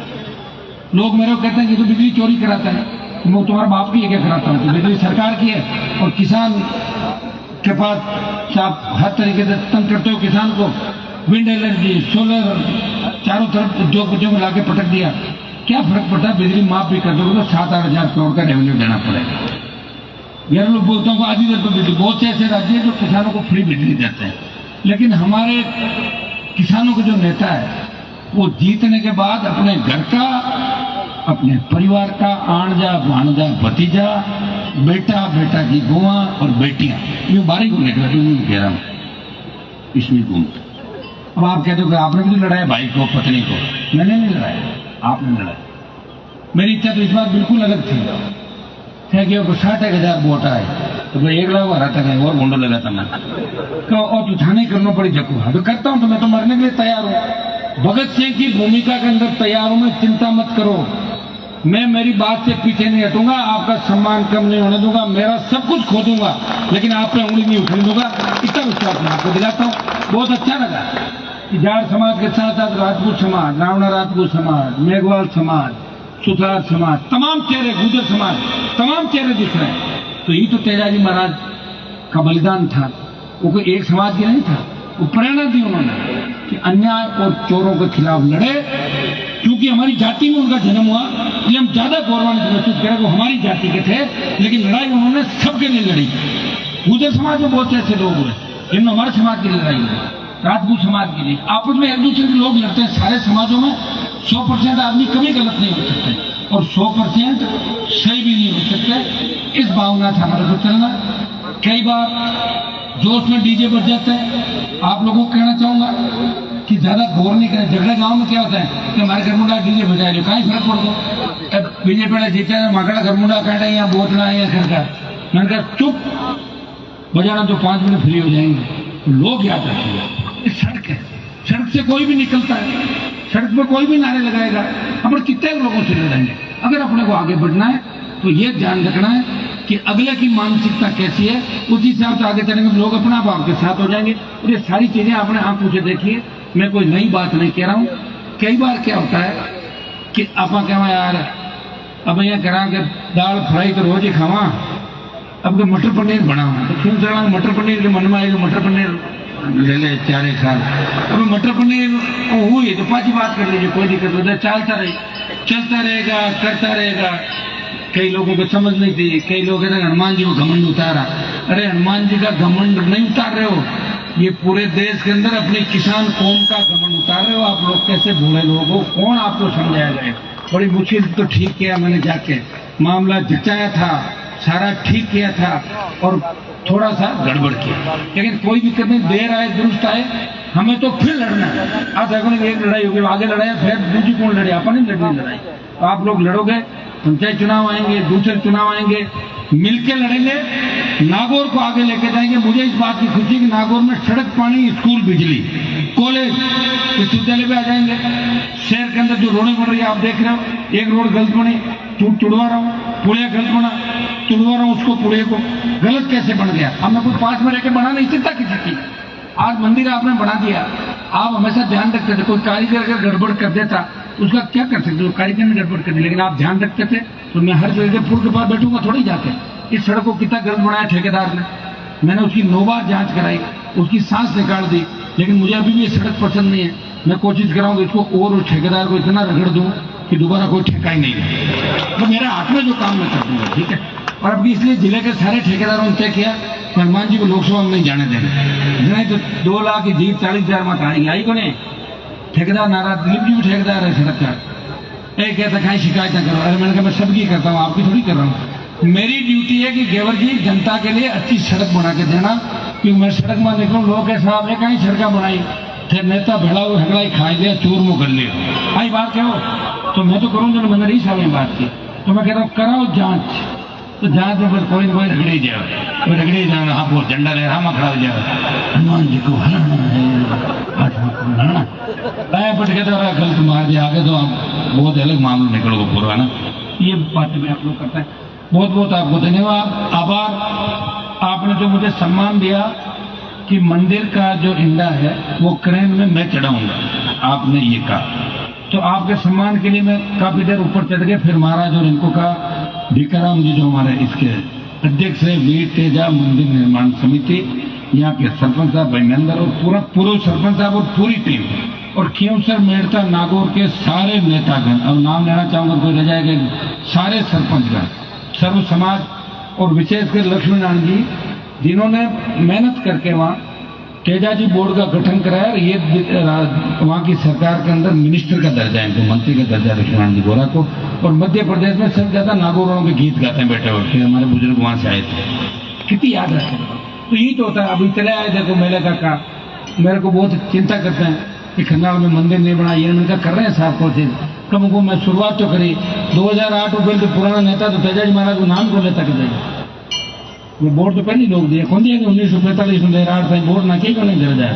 लोग मेरे को कहते हैं कि तो बिजली चोरी कराता है, तो मैं तुम्हारे बाप की क्या कराता हूँ, तो बिजली सरकार की है। और किसान के पास आप हर तरीके से तंग करते हो किसान को, विंड एनर्जी, सोलर, चारों तरफ उद्योग में लाके पटक दिया। क्या फर्क पड़ता है, बिजली माफ भी कर दोगे तो 7-8 हजार करोड़ का रेवेन्यू देना पड़ेगा। गैर लोग बोलते हैं आधी दर पर बिजली, बहुत से ऐसे राज्य हैं जो किसानों को फ्री बिजली देते हैं। लेकिन हमारे किसानों के जो नेता है वो जीतने के बाद अपने घर का, अपने परिवार का, आणजा भाणजा भतीजा, बेटा बेटा की बुआ और बेटियां, ये बारी को लेकर कह रहा हूं, इसमें घूमते। अब आप कहते हो कि आपने भी लड़ाया भाई को, पत्नी को, मैंने नहीं लड़ाया, आपने लड़ाया। मेरी इच्छा तो इस बात बिल्कुल अलग थी कि 60,000 वोट आए तो भाई 1 लाख हरा था और गुंडो लगाता मैं तो, और तो थाने करना पड़ी जको तो करता हूं, तो मैं तो मरने के लिए तैयार हूं। भगत सिंह की भूमिका के अंदर तैयार हूं मैं, चिंता मत करो। मैं मेरी बात से पीछे नहीं हटूंगा, आपका सम्मान कम नहीं होने दूंगा, मेरा सब कुछ खो दूंगा, लेकिन आप पे उंगली नहीं उठने दूंगा। इतना विश्वास मैं आपको दिलाता हूँ। बहुत अच्छा लगा कि जाट समाज के साथ साथ राजपूत समाज, रावणा राजपूत समाज, मेघवाल समाज, सुथार समाज, तमाम चेहरे, गुर्जर समाज, तमाम चेहरे दिख रहे हैं। तो ये तो तेजाजी महाराज का बलिदान था, वो कोई एक समाज के नहीं था। वो प्रेरणा दी उन्होंने कि अन्याय और चोरों के खिलाफ लड़े। क्योंकि हमारी जाति में उनका जन्म हुआ, इसलिए हम ज्यादा गौरवान्वित महसूस करें। वो हमारी जाति के थे, लेकिन लड़ाई उन्होंने सबके लिए लड़ी। गुर्जर समाज में बहुत से ऐसे लोग हुए जिन्होंने हमारे समाज के लिए लड़ाई लड़ी, राजपूत समाज के लिए। आपस में एक दूसरे के लोग लड़ते हैं। सारे समाजों में 100% आदमी कभी गलत नहीं हो सकते और 100% सही भी नहीं हो सकते। इस भावना से हमारे को चलना। कई बार जोश में डीजे बज जाते हैं। आप लोगों को कहना चाहूंगा कि ज्यादा गौर नहीं करें। झगड़े गांव में क्या होता है कि हमारे घर मुंडा डीजे बजाए लो, कहीं फर्क पड़ गो बीजेपी जीते मकड़ा घर मुंडा काटे या बोतला या घर का। मैंने कहा चुप बजाना, तो 5 मिनट फ्री हो जाएंगे। लोग याद रखेंगे सड़क है, सड़क से कोई भी निकलता है, सड़क पर कोई भी नारे लगाएगा, अपन कितने लोगों से लड़ेंगे। अगर अपने को आगे बढ़ना है तो ये ध्यान रखना है कि अगले की मानसिकता कैसी है, उसी हिसाब से आगे चलेंगे। लोग अपना आप आपके साथ हो जाएंगे। और ये सारी चीजें आपने आंखों से देखिए, मैं कोई नई बात नहीं कह रहा हूं। कई बार क्या होता है कि आप क्या यार अब यह करा के दाल फ्राई तो रोज ही खावा, अब मटर पनीर बनावा, तो क्यों चला मटर पनीर के मन में आएगा मटर पनीर ले ले 4 साल। अब मटर पनीर हुई तो 5 बात कर लीजिए, कोई दिक्कत नहीं, चलता रहेगा, करता रहेगा। कई लोगों को समझ नहीं थी। कई लोग हनुमान जी को घमंड उतारा। अरे हनुमान जी का घमंड नहीं उतार रहे हो, ये पूरे देश के अंदर अपनी किसान कौम का घमंड उतार रहे हो। आप लोग कैसे भूले लोगों को कौन आपको समझाएगा। बड़ी मुश्किल तो ठीक किया मैंने, जाके मामला जचाया था, सारा ठीक किया था और थोड़ा सा गड़बड़ किया, लेकिन कोई दिक्कत नहीं। देर आए दुरुस्त आए, हमें तो फिर लड़ना है। आज एक लड़ाई होगी, आगे लड़ाई फिर दूसरी कौन लड़े, अपन नहीं लड़नी लड़ाई। तो आप लोग लड़ोगे, पंचायत चुनाव आएंगे, दूसरे चुनाव आएंगे, मिलके लड़ेंगे, नागौर को आगे लेके जाएंगे। मुझे इस बात की खुशी कि नागौर में सड़क, पानी, स्कूल, बिजली कॉलेज, विश्वविद्यालय पे आ जाएंगे। शहर के अंदर जो रोडें बन रही है आप देख रहे हो, एक रोड गलत बनी, तुड़वा रहा हूँ, पुलिया गलत बना, तुड़वा रहा हूँ उसको, पुलिया को गलत कैसे बन गया? अब मैं कोई पास में रहकर बना नहीं सकता किसी की। आज मंदिर आपने बना दिया, आप हमेशा ध्यान रखते थे, कोई कारीगर अगर गड़बड़ कर देता उसका क्या कर सकते हो? कारीगर ने गड़बड़ कर दी, लेकिन आप ध्यान रखते थे। तो मैं हर जगह पुल के पास बैठूंगा थोड़ी जाके, इस सड़क को कितना गलत बनाया ठेकेदार ने, मैंने उसकी 9 बार जांच कराई, उसकी सांस निकाल दी, लेकिन मुझे अभी भी ये सड़क पसंद नहीं है। मैं कोशिश कराऊंगा इसको और उस ठेकेदार को इतना रगड़ दूं कि दोबारा कोई ठेका ही नहीं है। तो मेरे हाथ में जो काम मैं कर दूंगा, ठीक है। और अभी इसलिए जिले के सारे ठेकेदारों ने तय किया कि हनुमान जी को लोकसभा में नहीं जाने देंगे, नहीं तो 2 लाख की जीत 40,000 मत आएगी। आई को नहीं, ठेकेदार नाराज, दिलीप जी भी ठेकेदार है सड़क का, एक कहता कहीं शिकायत ना करो। अरे मैंने कहा मैं सबकी करता हूँ, आपकी थोड़ी कर रहा हूँ। मेरी ड्यूटी है कि गेवर जी जनता के लिए अच्छी सड़क बना के देना, क्योंकि मैं सड़क में देखूँ लोग के साहब ने कहीं सड़क बनाई, फिर नेता भेड़ा हुआ हगड़ाई खा लिया, चोर मुँह कर लिया, आई बात कहो तो मैं तो करूँ जो मैंने रही साहब ने बात की। तो मैं कहता हूँ कराओ जांच, तो जांच में फिर कोई कोई रगड़े जाए, रगड़े जाए, हाँ वो झंडा लहरा में खड़ा हो जाए, हनुमान जी को हराना है, हराना पट के तो गलत मार दिया, आगे तो आप बहुत अलग मामला निकलोगे पूरा ना। ये बातें मैं आप लोग करता है। बहुत बहुत आपको धन्यवाद, आभार। आपने जो मुझे सम्मान दिया कि मंदिर का जो इंडा है वो क्रेन में मैं चढ़ाऊंगा, आपने ये कहा, तो आपके सम्मान के लिए मैं काफी देर ऊपर चढ़ गए। फिर महाराज और इनको कहा, भिकाराम जी जो हमारे इसके अध्यक्ष है वीर तेजा मंदिर निर्माण समिति, यहाँ के सरपंच साहब भाईनंदर और पूरा पूर्व सरपंच साहब और पूरी टीम, और खियोसर मेड़ता नागौर के सारे नेतागण, अब नाम लेना चाहूंगा कोई रह जाएगा, सारे सरपंचगण, सर्व समाज, और विशेषकर लक्ष्मी नारायण जी जिन्होंने मेहनत करके वहाँ तेजा जी बोर्ड का गठन कराया। ये वहाँ की सरकार के अंदर मिनिस्टर का दर्जा है, इनको मंत्री का दर्जा लक्ष्मी नारायण जी गोरा को। और मध्य प्रदेश में सबसे ज्यादा नागौरों के गीत गाते हैं बैठे हुए, हमारे बुजुर्ग वहाँ से आए थे, कितनी याद रखे। तो यही तो होता है। अभी चले आए देखो मेले का मेरे को बहुत चिंता करते हैं कि खन्नाल में मंदिर नहीं बना, ये मैंने कर रहे हैं साहब कोशिश कम को। मैं शुरुआत तो करी 2008 रुपये तो पुराना नेता तो तेजा जी महाराज को नाम को लेता कर वो बोर्ड तो पहले लोग दिए कौन दिया कि 1945 में 2008 बोर्ड ना की नहीं दे जाए,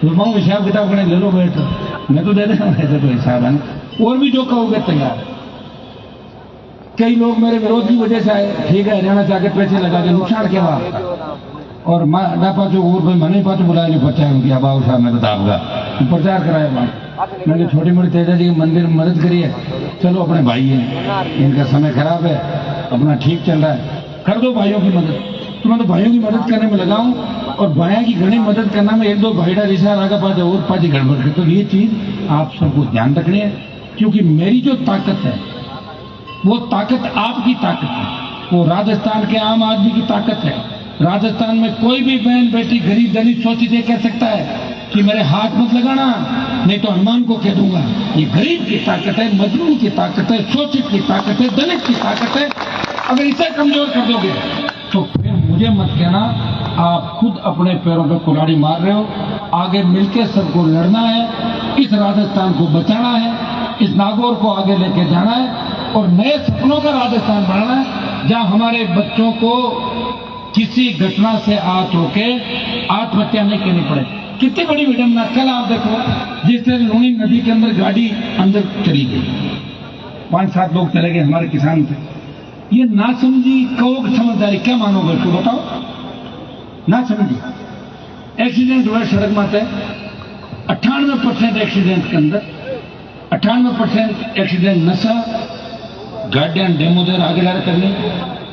तो मैं हिसाब किताब करने ले लो बैठ, मैं तो दे देता हूँ ऐसा तो हिसाब है ना। और भी जो कहोगे तैयार। कई लोग मेरे विरोध की वजह से आए, ठीक है हरियाणा से आके पैसे लगा के नुकसान क्या हुआ, और ना पाचो और कोई मने पाचो बुलाया नहीं प्रचार किया बाबू साहब ने बता आपका प्रचार कराया वहाँ। मैंने छोटी मोटी तेजा जी के मंदिर में मदद करी है, चलो अपने भाई हैं, इनका समय खराब है, अपना ठीक चल रहा है, कर दो भाइयों की मदद। तो मैं तो भाइयों की मदद करने में लगाऊं, और भाइयों की घनी मदद करना में 1-2 भाईडा रिश्ता आगे पास और पाजी गड़बड़ कर। तो ये चीज आप सबको ध्यान रखनी है, क्योंकि मेरी जो ताकत है वो ताकत आपकी ताकत है, वो राजस्थान के आम आदमी की ताकत है। राजस्थान में कोई भी बहन बेटी गरीब दलित शोषित ये कह सकता है कि मेरे हाथ मत लगाना, नहीं तो हनुमान को कह दूंगा। ये गरीब की ताकत है, मजलूम की ताकत है, शोषित की ताकत है, दलित की ताकत है। अगर इसे कमजोर कर दोगे तो फिर मुझे मत कहना, आप खुद अपने पैरों पे कुल्हाड़ी मार रहे हो। आगे मिलकर सबको लड़ना है, इस राजस्थान को बचाना है, इस नागौर को आगे लेके जाना है, और नए सपनों का राजस्थान बनाना है, जहां हमारे बच्चों को किसी घटना से आहत होके आत्महत्या नहीं करनी पड़े। कितनी बड़ी विडंबना, कल आप देखो जिस तरह लूणी नदी के अंदर गाड़ी अंदर चली गई, 5-7 लोग चले गए हमारे किसान थे। ये ना समझी कहो समझदारी, क्या मानोगे तो बताओ, ना समझी एक्सीडेंट हुआ सड़क माते। 98% एक्सीडेंट के अंदर 98% एक्सीडेंट नशा, गाड़ियां डेमोदर आगे ला करनी,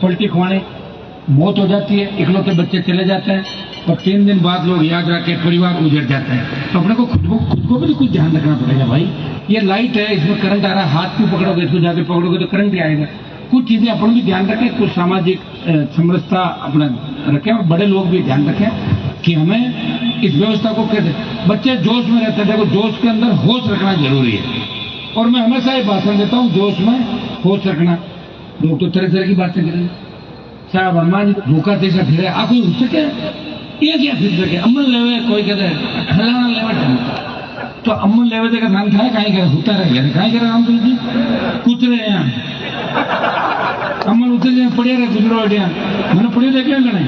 पलटी खुआने, मौत हो जाती है, इकलौते बच्चे चले जाते हैं, और 3 दिन बाद लोग याद रखे परिवार उजड़ जाता है। तो अपने को खुद को भी तो कुछ ध्यान रखना पड़ेगा भाई। ये लाइट है, इसमें करंट आ रहा है, हाथ क्यों पकड़ोगे, इसको जाके पकड़ोगे तो करंट ही आएगा। कुछ चीजें अपन भी ध्यान रखें, कुछ सामाजिक समरसता अपना रखें, और बड़े लोग भी ध्यान रखें कि हमें इस व्यवस्था को कैसे। बच्चे जोश में रहते हैं, देखो जोश के अंदर होश रखना जरूरी है, और मैं हमेशा ये भाषण देता हूँ, जोश में होश रखना। लोग तो तरह तरह की बातें करेंगे, साहब हनुमान जी भूखा जैसा फिर आप कोई उठ सके, ये क्या फिर सके, अमन लेवे कोई कहते हलाना लेवे, तो अमन लेवे का नाम था कहीं करे होता रह गया, कहीं करे नाम तो कुछ रहे यहाँ अमन उतर जाए पड़िया रहे गुजरो अड्या मैंने पड़ी देखे गणे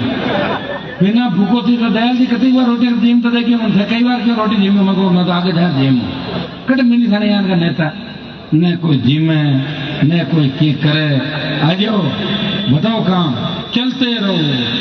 बिना भूखो थी तो दयाल जी कई बार रोटी जीम तो देखिए मन कई बार क्यों रोटी जीम मैं मैं तो आगे जा जीम कट मिनी थाने यार का नेता न कोई जीमे न कोई की करे आ जाओ बताओ काम चलते रहो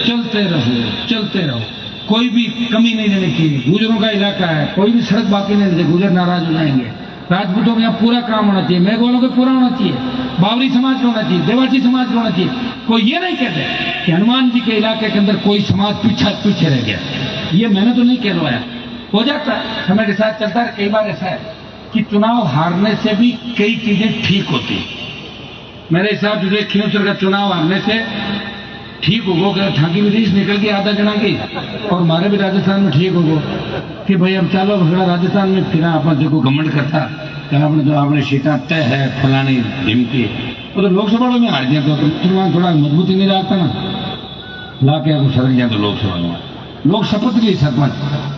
चलते रहो चलते रहो कोई भी कमी नहीं देने की गुजरों का इलाका है कोई भी सड़क बाकी नहीं देते गुजर नाराज हो जाएंगे राजपूतों में यहाँ पूरा काम होना चाहिए मेघवालों को पूरा होना चाहिए बावरी समाज का होना चाहिए देवाची समाज का होना चाहिए कोई ये नहीं कहते कि हनुमान जी के इलाके के अंदर कोई समाज पीछे रह गया ये मैंने तो नहीं कहलवाया हो जाता है समय के साथ चलता है कई बार ऐसा है कि चुनाव हारने से भी कई चीजें ठीक होती मेरे हिसाब से खियोसर का चुनाव हारने से ठीक होगो कि ठाकी विदेश निकल के आधा जना की और हमारे भी राजस्थान में ठीक होगो कि भाई अब चलो भगड़ा राजस्थान में फिर अपना देखो घमंड करता आपने जो आपने सीटा तय है फलानी ढिमकी वो तो लोकसभा में हार गया तो थोड़ा मजबूती नहीं रखता ना ला के आपको सड़क गया तो लोकसभा में लोग शपथ लिए सरपंच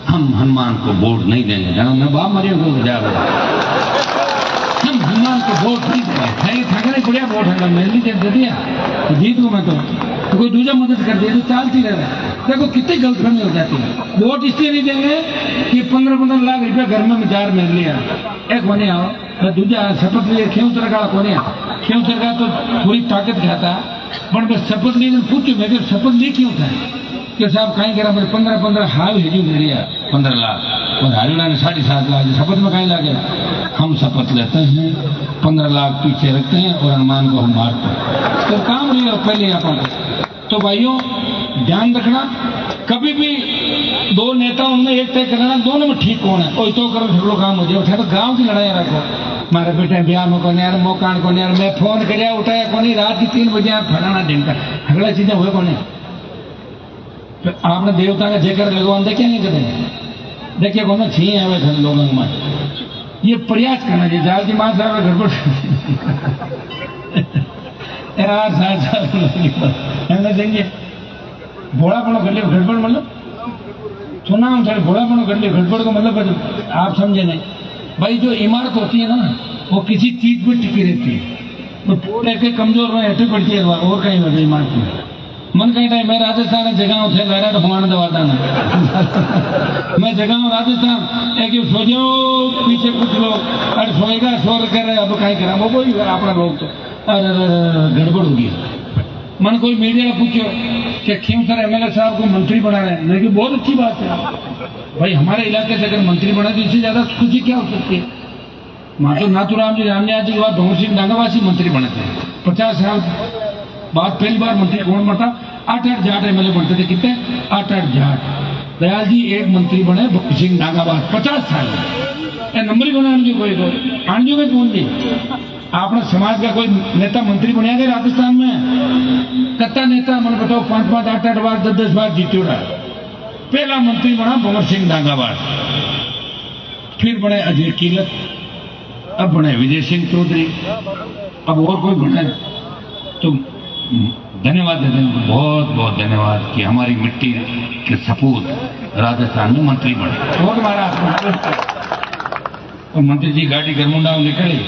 हम हनुमान को वोट नहीं देंगे जाना मैं बाप मरिया को जा हम हनुमान को वोट नहीं देंगे थकने बढ़िया वोट है मेहंदी दे दिया तो जीत को मैं तो कोई दूसरा मदद कर दिया तो चालती रहे देखो कितनी गलतफहमी हो जाती है वोट इसलिए नहीं देंगे कि 15-15 लाख रुपया घर में जार मिल लिया एक बने आओ दूसरा शपथ लिए क्यों तरह का कोने क्यों तरह तो पूरी ताकत खाता पर मैं शपथ ली पूछू मैं शपथ ली क्यों था कि साहब कहीं करा मेरे 15-15 हाव हेजू मिल लिया 15 लाख और हरियाणा ने 7.5 लाख शपथ में कहीं लागे हम शपथ लेते हैं 15 लाख पीछे रखते हैं और हनुमान को हम मारते हैं तो काम नहीं हो पहले अपन तो भाइयों ध्यान रखना कभी भी दो नेता उनमें एक तय करना दोनों में ठीक कौन है कोई तो करो झगड़ो काम हो जाए तो गांव की लड़ाई रखो मारे बेटे ब्याह में कौन यार मौकान कौन यार मैं फोन कर उठाया कौन रात की 3 बजे फलाना दिन का अगला चीजें हुए कौन तो आपने देवता का जयकर भगवान देखे नहीं करें देखिए कौन छी आवे थे लोगों में ये प्रयास करना चाहिए जाल की माँ साहब गड़बड़ यार साथ देंगे भोड़ापनो कर लिया गड़बड़ मतलब सुना हम सारे भोड़ापनो कर लिया गड़बड़ को मतलब आप समझे नहीं भाई जो इमारत होती है ना वो किसी चीज पर टिकी रहती है तो ऐसे कमजोर में ऐसे पड़ती है और कहीं बढ़ इमारत में मन कहीं टाइम मैं राजस्थान जगह थे लहरा तो घुमाने दवाता ना मैं जगह हूँ राजस्थान एक सो जाओ पीछे कुछ लोग अरे सोएगा शोर कर रहे अब कहीं करा वो कोई अपना लोग तो अरे गड़बड़ होगी मन कोई मीडिया पूछो कि खीमसर एमएलए साहब को मंत्री बना रहे हैं लेकिन बहुत अच्छी बात है भाई हमारे इलाके से अगर मंत्री बना तो इससे ज्यादा खुशी क्या हो सकती है नाथुराम जी रामनियाज जी के बाद भंवर सिंह डांगावासी मंत्री बने थे 50 साल बाद पहली बार मंत्री कौन बनता 8-8 जाट एमएलए बनते थे कितने 8-8 जाट दयाल जी एक मंत्री बने भंवर सिंह डांगावास 50 साल नंबर ही बना आणजो कोई को आणजो के कौन जी आपने समाज का कोई नेता मंत्री बनाया गया राजस्थान में कत्ता नेता मैंने बताओ 5-5 8-8 बार 10-10 बार जीते रहा पहला मंत्री बना भंवर सिंह डांगावास फिर बने अजय कीलत अब बने विजय सिंह चौधरी अब और कोई बने तो धन्यवाद देते हैं बहुत बहुत धन्यवाद कि हमारी मिट्टी के सपूत राजस्थान में मंत्री बने और हमारा और मंत्री जी गाड़ी गरमुंडा निकली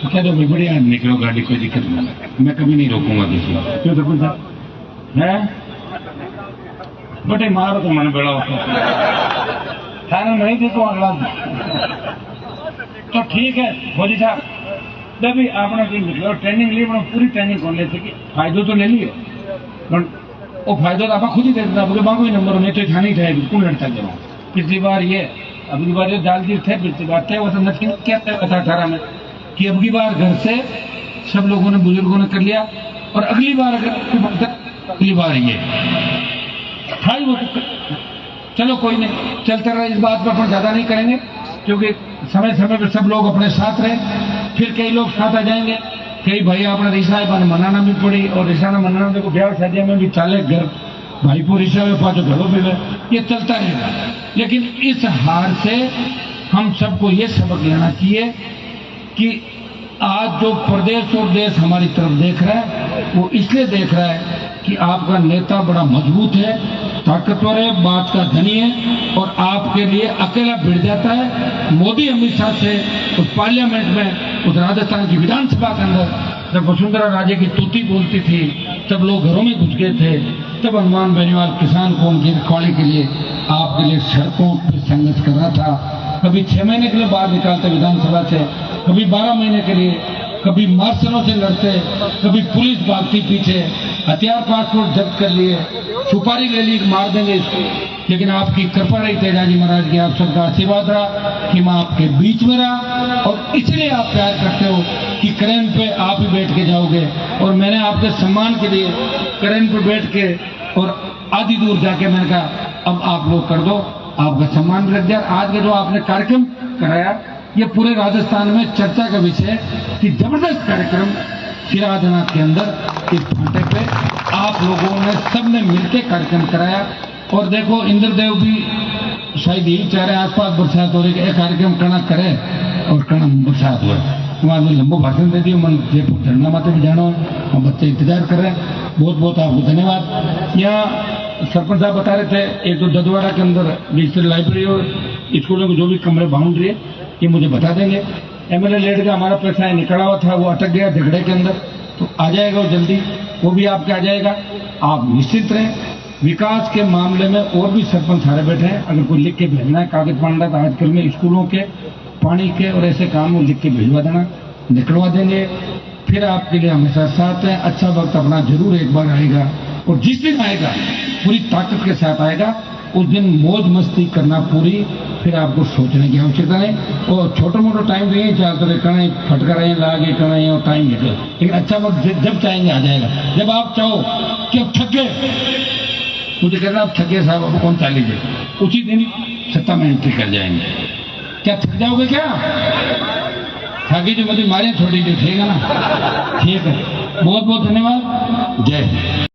क्या तो भाई बढ़िया निकलो गाड़ी कोई दिक्कत नहीं मैं कभी नहीं रोकूंगा किसी को क्यों सरपंच साहब है बटे मारो तो मन बड़ा होता थाना नहीं देखो अगला तो ठीक है मोदी साहब भी आपने ट्रेनिंग ली पूरी ट्रेनिंग कर ले सकी फायदो तो ले लियो वो फायदो तो आप खुद ही देता था बाबू नंबर में तो थानी थे बिल्कुल लड़ता जमा पिछली बार ये अगली बार जो जालगीर थे पिछली बार थे वो तो नक्की क्या तय था 18 में कि अगली बार घर से सब लोगों ने बुजुर्गों ने कर लिया और अगली बार अगर अगली बार ये भाई वो चलो कोई नहीं चलते रहे इस बात पर अपन ज्यादा नहीं करेंगे क्योंकि समय समय पर सब लोग अपने साथ रहे फिर कई लोग साथ आ जाएंगे कई भाई अपने रिश्ता मनाना भी पड़ी और रिश्ता मनाना देखो ब्याह शादियों में भी चाले घर भाईपुर रिश्ता में पाँचों घरों पे ये चलता रहेगा लेकिन इस हार से हम सबको ये सबक लेना चाहिए कि आज जो प्रदेश और देश हमारी तरफ देख रहा है वो इसलिए देख रहा है कि आपका नेता बड़ा मजबूत है ताकतवर है बात का धनी है और आपके लिए अकेला भिड़ जाता है मोदी अमित शाह से उस पार्लियामेंट में उस राजस्थान की विधानसभा के अंदर जब वसुंधरा राजे की तूती बोलती थी, तब लोग घरों में घुस गए थे, तब हनुमान बेनीवाल किसान कौम की रखवाली के लिए आपके लिए सड़कों पर संघर्ष कर रहा था। कभी 6 महीने के लिए बाहर निकालते विधानसभा से, कभी 12 महीने के लिए, कभी मार्शलों से लड़ते, कभी पुलिस भागती पीछे, हथियार पासपोर्ट जब्त कर लिए, सुपारी ले ली मार देंगे इसको। लेकिन आपकी कृपा रही तेजाजी महाराज की, आप सबका आशीर्वाद रहा कि मैं आपके बीच में रहा, और इसलिए आप प्यार करते हो कि क्रेन पे आप ही बैठ के जाओगे। और मैंने आपके सम्मान के लिए क्रेन पे बैठ के और आधी दूर जाके मैंने कहा अब आप लोग कर दो, आपका सम्मान भी रख दिया। आज का जो आपने कार्यक्रम कराया, ये पूरे राजस्थान में चर्चा का विषय कि जबरदस्त कार्यक्रम सिराजनाथ के अंदर इस फाटे पे आप लोगों ने सबने मिलकर कार्यक्रम कराया। और देखो इंद्रदेव भी शायद यही चाह रहे हैं आसपास बरसात हो रही है, कार्यक्रम करना करे और करना बरसात हुआ। तुम्हारे लंबो भाषण दे दिए, मन जयपुर धरना माते भी जाना है, हम बच्चे इंतजार कर रहे हैं। बहुत बहुत आपको धन्यवाद। यहाँ सरपंच साहब बता रहे थे एक तो ददवाड़ा के अंदर डिजिटल लाइब्रेरी और स्कूलों के जो भी कमरे बाउंड्री है ये मुझे बता देंगे। एमएलए लेट का हमारा पैसा निकला हुआ था, वो अटक गया झगड़े के अंदर, तो आ जाएगा वो जल्दी, वो भी आपके आ जाएगा। आप निश्चित रहें। विकास के मामले में और भी सरपंच सारे बैठे हैं, अगर कोई लिख के भेजना है कागज पांडा तो आजकल में स्कूलों के पानी के और ऐसे काम लिख के भिजवा देना, निकलवा देंगे। फिर आपके लिए हमेशा साथ है। अच्छा वक्त अपना जरूर एक बार आएगा, और जिस दिन आएगा पूरी ताकत के साथ आएगा, उस दिन मौज मस्ती करना पूरी, फिर आपको सोचने की आवश्यकता नहीं। और छोटा मोटा टाइम भी नहीं चाहते रहे, कहीं फटका रहे लागे कहीं और टाइम निकले, लेकिन अच्छा वक्त जब चाहेंगे आ जाएगा। जब आप चाहो कि अब थक गए, मुझे कहना आप थके साहब अब कौन चाली लीजिए, उसी दिन सत्ता में एंट्री कर जाएंगे। क्या थक जाओगे क्या? थकी जो मुझे मारे छोड़ी जो, ठीक है ना? ठीक है, बहुत बहुत धन्यवाद। जय हिंद।